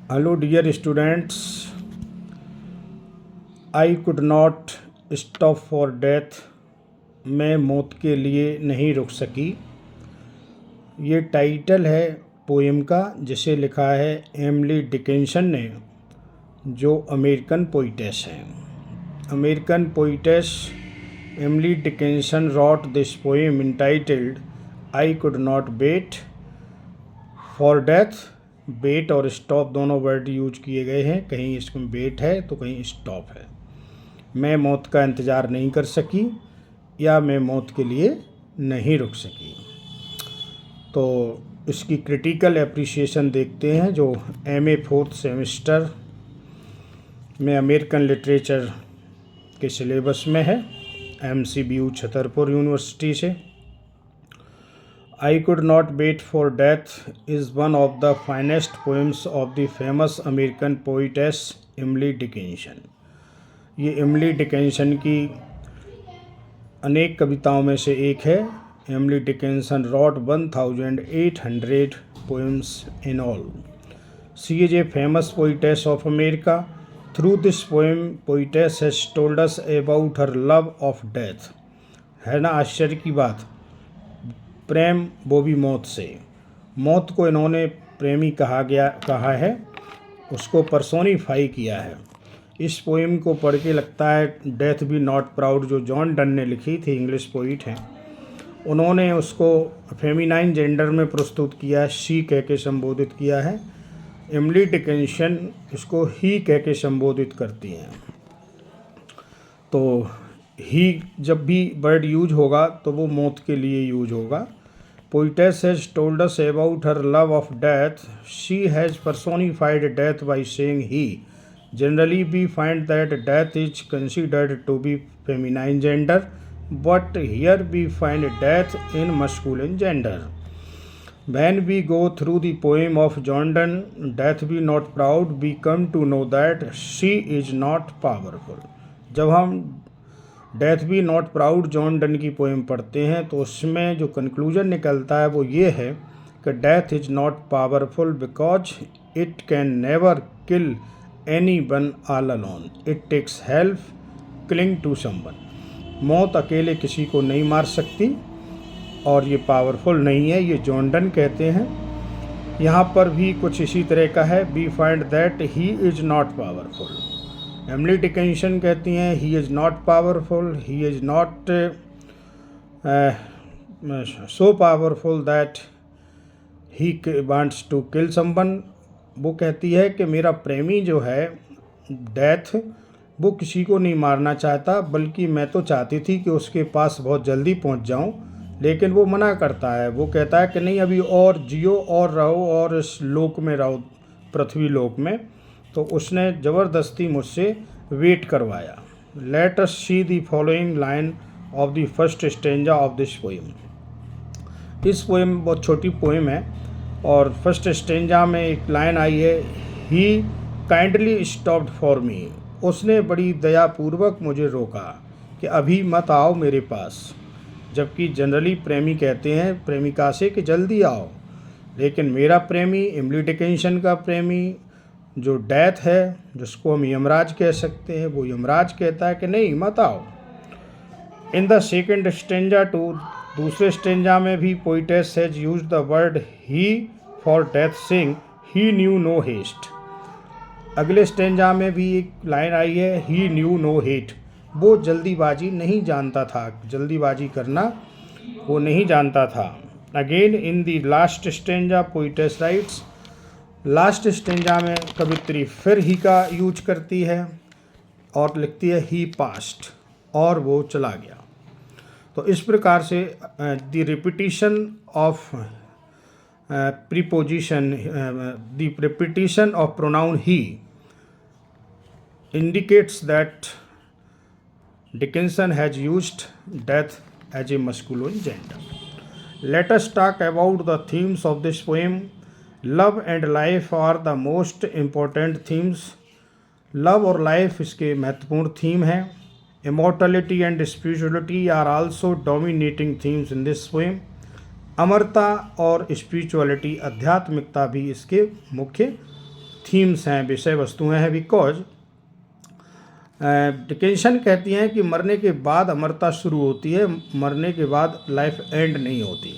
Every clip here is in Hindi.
Hello, dear students. I could not stop for death. मैं मौत के लिए नहीं रुक सकी। ये टाइटल है पोएम का, जिसे लिखा है एमिली डिकिंसन ने, जो अमेरिकन पोइटेस हैं। American poetess Emily Dickinson wrote this poem entitled I could not wait for death. Wait और स्टॉप दोनों वर्ड यूज किए गए हैं, कहीं इसमें वेट है तो कहीं स्टॉप है। मैं मौत का इंतज़ार नहीं कर सकी या मैं मौत के लिए नहीं रुक सकी। तो इसकी क्रिटिकल एप्रिसिएशन देखते हैं, जो MA 4th सेमेस्टर में अमेरिकन लिटरेचर के सिलेबस में है, MCBU छतरपुर यूनिवर्सिटी से। I could not wait for death is one of the finest poems of the famous American poetess Emily Dickinson। ये एमिली डिकिंसन की अनेक कविताओं में से एक है। Emily Dickinson wrote 1800 poems in all. She is a famous poetess of America. Through this poem, poetess has told us about her love of death। है ना आश्चर्य की बात, प्रेम वो भी मौत से। मौत को इन्होंने प्रेमी कहा है, उसको पर्सोनीफाई किया है। इस पोएम को पढ़ के लगता है डेथ बी नॉट प्राउड, जो जॉन डन ने लिखी थी, इंग्लिश पोइट हैं, उन्होंने उसको फेमिनाइन जेंडर में प्रस्तुत किया है, शी कह के संबोधित किया है। एमिली डिकिंसन इसको ही कह के संबोधित करती हैं। तो ही जब भी वर्ड यूज होगा तो वो मौत के लिए यूज होगा। Poetess has told us about her love of death. She has personified death by saying he. Generally we find that death is considered to be feminine gender, but here we find death in masculine gender. When we go through the poem of John Donne, Death Be Not Proud, we come to know that she is not powerful. जब हम death B not proud John Donne की पोएम पढ़ते हैं तो उसमें जो कंक्लूजन निकलता है वो ये है कि death is not powerful because it can never kill anyone all alone, it takes help cling to someone. मौत अकेले किसी को नहीं मार सकती और ये पावरफुल नहीं है, ये जॉन डन कहते हैं। यहाँ पर भी कुछ इसी तरह का है, we find that he is not powerful. Emily Dickinson कहती हैं he is not powerful, he is not so powerful that he wants to kill someone. वो कहती है कि मेरा प्रेमी जो है डेथ, वो किसी को नहीं मारना चाहता, बल्कि मैं तो चाहती थी कि उसके पास बहुत जल्दी पहुंच जाऊं, लेकिन वो मना करता है। वो कहता है कि नहीं, अभी और जियो और रहो और इस लोक में रहो, पृथ्वी लोक में। तो उसने ज़बरदस्ती मुझसे वेट करवाया। Let us see the following line of the first stanza of this poem. इस पोएम बहुत छोटी पोएम है और फर्स्ट स्टेंजा में एक लाइन आई है, ही काइंडली स्टॉप्ड फॉर मी। उसने बड़ी दयापूर्वक मुझे रोका कि अभी मत आओ मेरे पास। जबकि जनरली प्रेमी कहते हैं प्रेमिका से कि जल्दी आओ, लेकिन मेरा प्रेमी, एमिली डिकिंसन का प्रेमी जो डेथ है, जिसको हम यमराज कह सकते हैं, वो यमराज कहता है कि नहीं मत आओ। In the second stanza too, दूसरे स्टेंजा में भी poetess has use the word he for death since he knew no haste. अगले स्टेंजा में भी एक लाइन आई है, ही न्यू नो हेट। वो जल्दीबाजी नहीं जानता था, जल्दीबाजी करना वो नहीं जानता था। Again in the last stanza poetess rights, last stanza में कवित्री फिर ही का यूज करती है और लिखती है ही पास्ट, और वो चला गया। तो इस प्रकार से the repetition of preposition, the repetition of pronoun he indicates that Dickinson has used death as a masculine gender. Let us talk about the themes of this poem. Love and life are the most important themes. Love और life इसके महत्वपूर्ण थीम हैं। Immortality and spirituality are also dominating themes in this poem. अमरता और स्पिरिचुअलिटी, आध्यात्मिकता भी इसके मुख्य थीम्स हैं, विषय वस्तुएं हैं। बिकॉज डिकेंसन कहती हैं कि मरने के बाद अमरता शुरू होती है, मरने के बाद लाइफ एंड नहीं होती।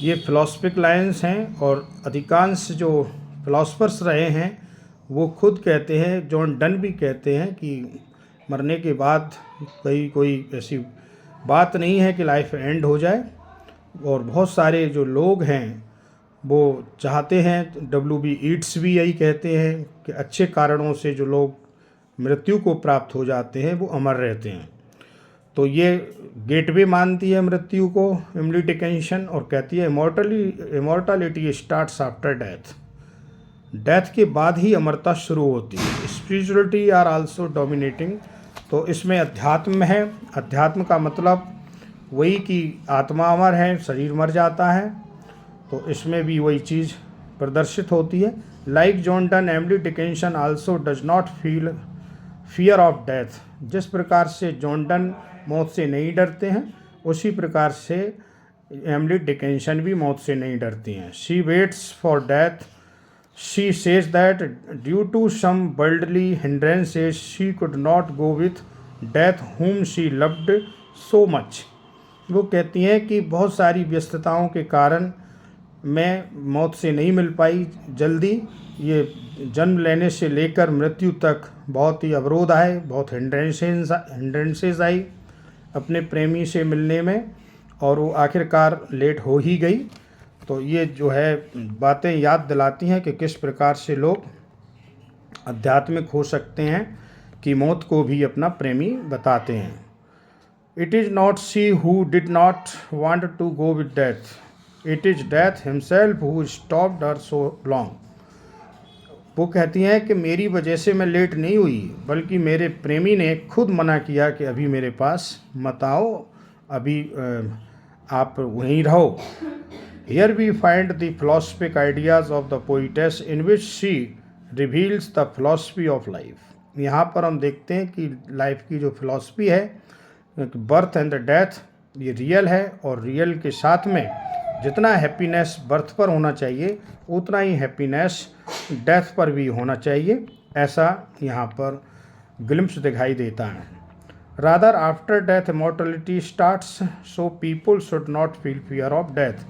ये फिलोसफिक लाइन्स हैं और अधिकांश जो फिलोसफर्स रहे हैं वो खुद कहते हैं, जॉन डन भी कहते हैं कि मरने के बाद कोई ऐसी बात नहीं है कि लाइफ एंड हो जाए। और बहुत सारे जो लोग हैं वो चाहते हैं, W.B. ईट्स भी यही कहते हैं कि अच्छे कारणों से जो लोग मृत्यु को प्राप्त हो जाते हैं वो अमर रहते हैं। तो ये गेटवे मानती है मृत्यु को एमिली डिकिंसन, और कहती है immortality starts after death. Death के बाद ही अमरता शुरू होती है। Spirituality are also dominating. तो इसमें अध्यात्म है। अध्यात्म का मतलब वही कि आत्मा अमर है, शरीर मर जाता है, तो इसमें भी वही चीज़ प्रदर्शित होती है। Like John Donne, Emily Dickinson also does not feel fear of death. जिस प्रकार से जॉन डन मौत से नहीं डरते हैं, उसी प्रकार से एमिली डिकिंसन भी मौत से नहीं डरती हैं। She waits for death. She says that due to some worldly hindrances she could not go with death whom she loved so much. वो कहती हैं कि बहुत सारी व्यस्तताओं के कारण मैं मौत से नहीं मिल पाई जल्दी। ये जन्म लेने से लेकर मृत्यु तक बहुत ही अवरोध आए, बहुत हिंड्रेंसेस आई अपने प्रेमी से मिलने में, और वो आखिरकार लेट हो ही गई। तो ये जो है बातें याद दिलाती हैं कि किस प्रकार से लोग आध्यात्मिक हो सकते हैं, कि मौत को भी अपना प्रेमी बताते हैं। It is not she who did not want to go with death, it is death himself who stopped her so long. वो कहती हैं कि मेरी वजह से मैं लेट नहीं हुई, बल्कि मेरे प्रेमी ने खुद मना किया कि अभी मेरे पास मत आओ, अभी आप वहीं रहो। Here we find the philosophic ideas of the poetess in which she reveals the philosophy of life. यहाँ पर हम देखते हैं कि लाइफ की जो फिलॉसफी है, बर्थ एंड डेथ, ये रियल है, और रियल के साथ में जितना हैप्पीनेस बर्थ पर होना चाहिए उतना ही हैप्पीनेस डेथ पर भी होना चाहिए, ऐसा यहाँ पर ग्लिम्प्स दिखाई देता है। Rather after death immortality starts, so people should not feel fear of death.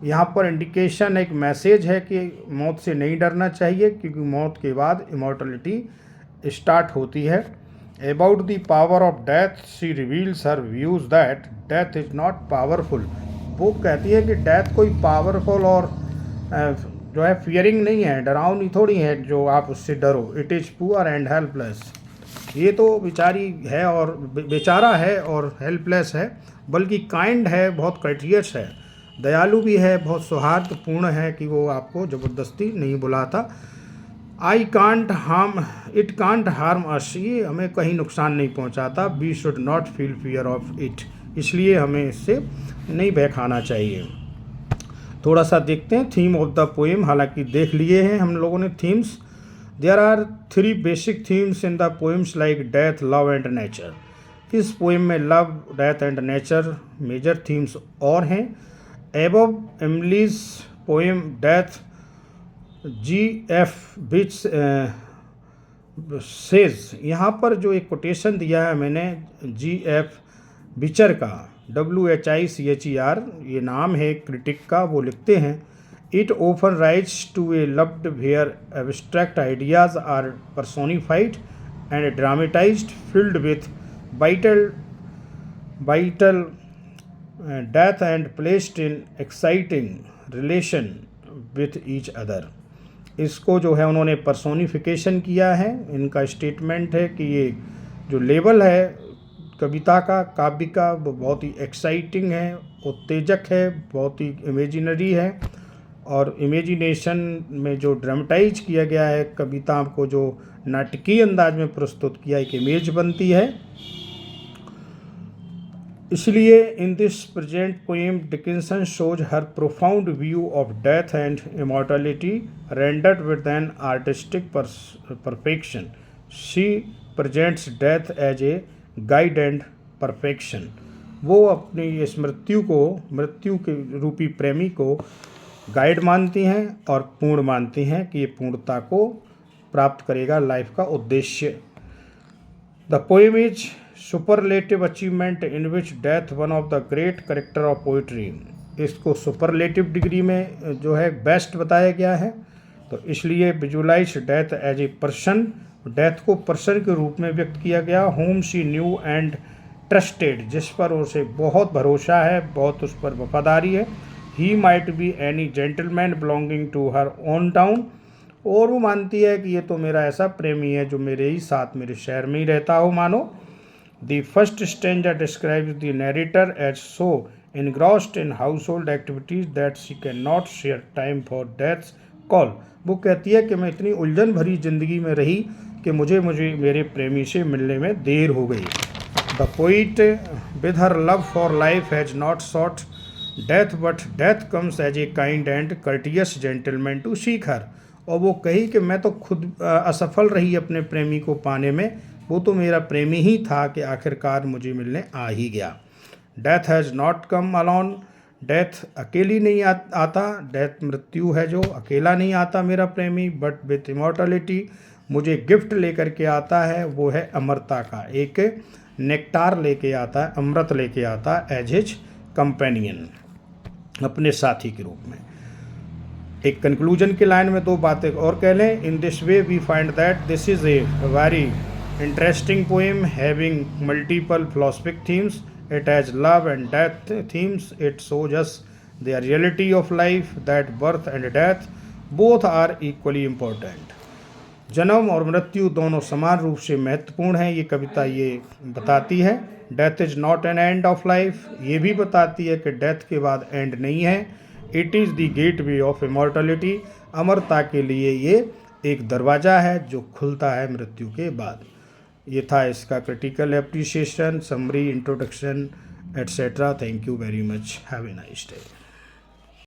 यहाँ पर इंडिकेशन, एक मैसेज है कि मौत से नहीं डरना चाहिए, क्योंकि मौत के बाद इमॉर्टलिटी स्टार्ट होती है। About the power of death she reveals her views that death is not powerful. वो कहती है कि डेथ कोई पावरफुल और जो है फियरिंग नहीं है, डरावनी थोड़ी है जो आप उससे डरो। It is poor and helpless. ये तो बेचारी है और बेचारा है और हेल्पलेस है, बल्कि काइंड है, बहुत कर्टियस है, दयालु भी है, बहुत सौहार्दपूर्ण है कि वो आपको ज़बरदस्ती नहीं बुलाता। इट कांट हार्म अस, ये हमें कहीं नुकसान नहीं पहुंचाता। We should not feel fear of it, इसलिए हमें इससे नहीं भय खाना चाहिए। थोड़ा सा देखते हैं थीम ऑफ द पोएम, हालांकि देख लिए हैं हम लोगों ने themes. There are 3 basic themes in the poems like death, love and nature. इस पोएम में love, death and nature major themes और हैं। Above Emily's poem Death, G.F. Bich says, यहाँ पर जो एक कोटेशन दिया है मैंने G.F. बिचर का, WHICHER, ये नाम है क्रिटिक का, वो लिखते हैं, It often writes to a loved where abstract ideas are personified and dramatized, filled with vital death and placed in exciting relation with each other। इसको जो है उन्होंने पर्सोनिफिकेशन किया है। इनका स्टेटमेंट है कि ये जो लेवल है कविता का, काव्य का, वो बहुत ही एक्साइटिंग है, उत्तेजक है, बहुत ही इमेजिनरी है, और इमेजिनेशन में जो ड्रामेटाइज किया गया है, कविता को जो नाटकीय अंदाज में प्रस्तुत किया, एक इमेज बनती है। इसलिए in this present poem Dickinson shows her profound view of death and immortality rendered with an artistic perfection. She presents death as a guide and perfection. वो अपनी इस मृत्यु के रूपी प्रेमी को गाइड मानती हैं और पूर्ण मानती हैं कि ये पूर्णता को प्राप्त करेगा, लाइफ का उद्देश्य। The poem is superlative achievement in which death one of the great character of poetry. इसको सुपरलेटिव डिग्री में जो है बेस्ट बताया गया है, तो इसलिए visualize death as a person, death को पर्सन के रूप में व्यक्त किया गया। Whom she knew and trusted, जिस पर उसे बहुत भरोसा है, बहुत उस पर वफादारी है। He might be any gentleman belonging to her own town, और वो मानती है कि ये तो मेरा ऐसा प्रेमी है जो मेरे ही साथ मेरे शहर में ही रहता हो मानो। The first stanza describes the narrator as so engrossed in household activities that she cannot share time for death's call। वो कहती है कि मैं इतनी उलझन भरी ज़िंदगी में रही कि मुझे मेरे प्रेमी से मिलने में देर हो गई। The poet with her love for life has not sought death, but death comes as a kind and courteous gentleman to seek her. और वो कही कि मैं तो खुद असफल रही अपने प्रेमी को पाने में, वो तो मेरा प्रेमी ही था कि आखिरकार मुझे मिलने आ ही गया। Death has not come alone, death अकेली नहीं आता, डेथ मृत्यु है जो अकेला नहीं आता मेरा प्रेमी, बट विथ इमॉर्टलिटी, मुझे गिफ्ट लेकर के आता है, वो है अमरता का, एक नेक्टार लेके आता है, अमृत लेके आता है, एज हिज कंपेनियन, अपने साथी के रूप में। एक कंक्लूजन की लाइन में दो बातें और कह लें। In this way we find that this is a very interesting poem having multiple philosophic themes. It has love and death themes. It shows us the reality of life, that birth and death both are equally important। जन्म और मृत्यु दोनों समान रूप से महत्वपूर्ण हैं, ये कविता ये बताती है। Death is not an end of life, ये भी बताती है कि डेथ के बाद एंड नहीं है। It is the gateway of immortality, अमरता के लिए ये एक दरवाज़ा है जो खुलता है मृत्यु के बाद। ये था इसका critical appreciation, summary, introduction etcetera. Thank you very much, have a nice day.